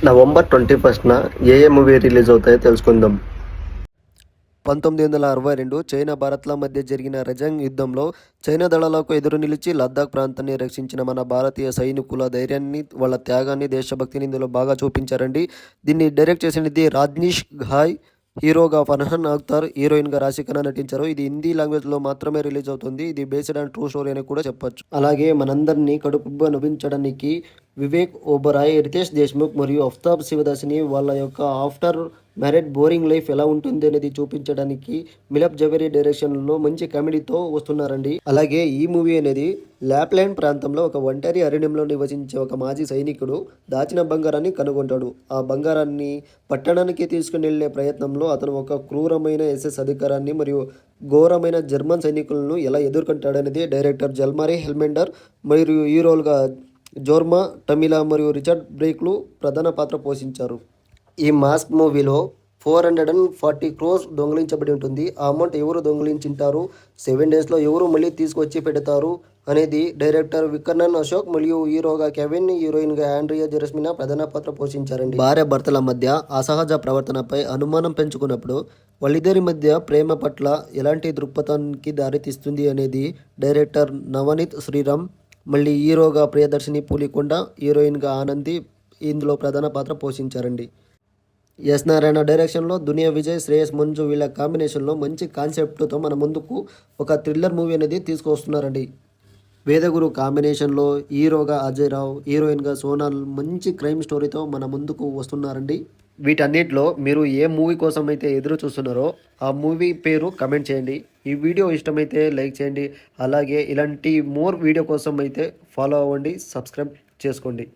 November 21న ఏ movie release అవుతాయో తెలుసుకుందాం. 1962 China భారత్ల మధ్య జరిగిన రెజంగ్ యుద్ధంలో చైనా దళాలకు ఎదురు నిలిచి లద్దాఖ్ ప్రాంతాన్ని రక్షించిన మన భారతీయ సైనికుల ధైర్యాన్ని, వాళ్ళ త్యాగాన్ని, దేశభక్తిని ఇందులో బాగా చూపించారండి. దీన్ని డైరెక్ట్ చేసినది రాజ్నీష్ ఘాయ్. హీరోగా ఫర్హాన్ అఖ్తర్, హీరోయిన్గా రాశి ఖన్నా నటించారు. ఇది హిందీ లాంగ్వేజ్లో మాత్రమే రిలీజ్ అవుతుంది. ఇది బేస్డ్ ఆన్ ట్రూ స్టోరీ అని కూడా చెప్పొచ్చు. అలాగే మనందరినీ కడుపుబ్బ నవ్వించడానికి వివేక్ ఓబరాయ్, రితేష్ దేశ్ముఖ్ మరియు అఫ్తాబ్ శివదాస్ని వాళ్ళ యొక్క ఆఫ్టర్ మ్యారేడ్ బోరింగ్ లైఫ్ ఎలా ఉంటుంది అనేది చూపించడానికి మిలప్ జవేరీ డైరెక్షన్లో మంచి కామెడీతో వస్తున్నారండి. అలాగే ఈ మూవీ అనేది ల్యాప్లాండ్ ప్రాంతంలో ఒక ఒంటరి అరణ్యంలో నివసించే ఒక మాజీ సైనికుడు దాచిన బంగారాన్ని కనుగొంటాడు. ఆ బంగారాన్ని పట్టణానికి తీసుకుని వెళ్లే ప్రయత్నంలో అతను ఒక క్రూరమైన ఎస్ఎస్ అధికారాన్ని మరియు ఘోరమైన జర్మన్ సైనికులను ఎలా ఎదుర్కొంటాడనేది డైరెక్టర్ జల్మారీ హెల్మెండర్ మరియు హీరోలుగా జోర్మా టమిలా మరియు రిచర్డ్ బ్రేక్లు ప్రధాన పాత్ర పోషించారు. ఈ మాస్క్ మూవీలో 440 crores దొంగిలించబడి ఉంటుంది. ఆ అమౌంట్ ఎవరు దొంగిలించింటారు, 7 daysలో ఎవరు మళ్ళీ తీసుకొచ్చి పెడతారు అనేది డైరెక్టర్ వికర్ణన్ అశోక్ మరియు హీరోగా కెవిన్, హీరోయిన్గా ఆండ్రియా జెరస్మినా ప్రధాన పాత్ర పోషించారండి. భార్య భర్తల మధ్య అసహజ ప్రవర్తనపై అనుమానం పెంచుకున్నప్పుడు వాళ్ళిద్దరి మధ్య ప్రేమ పట్ల ఎలాంటి దృక్పథానికి దారితీస్తుంది అనేది డైరెక్టర్ నవనీత్ శ్రీరామ్, మళ్ళీ హీరోగా ప్రియదర్శిని పూలికొండ, హీరోయిన్గా ఆనంది ఇందులో ప్రధాన పాత్ర పోషించారండి. ఎస్ నారాయణ డైరెక్షన్లో దునియా విజయ్, శ్రేయస్ మంజు వీళ్ళ కాంబినేషన్లో మంచి కాన్సెప్ట్తో మన ముందుకు ఒక థ్రిల్లర్ మూవీ అనేది తీసుకొస్తున్నారండి. వేదగురు కాంబినేషన్లో హీరోగా అజయ్ రావు, హీరోయిన్గా సోనాల్ మంచి క్రైమ్ స్టోరీతో మన ముందుకు వస్తున్నారండి. వీటన్నిటిలో మీరు ఏ మూవీ కోసం అయితే ఎదురు చూస్తున్నారో ఆ మూవీ పేరు కమెంట్ చేయండి. ఈ వీడియో ఇష్టమైతే లైక్ చేయండి. అలాగే ఇలాంటి మోర్ వీడియో కోసం అయితే ఫాలో అవ్వండి, సబ్స్క్రైబ్ చేసుకోండి.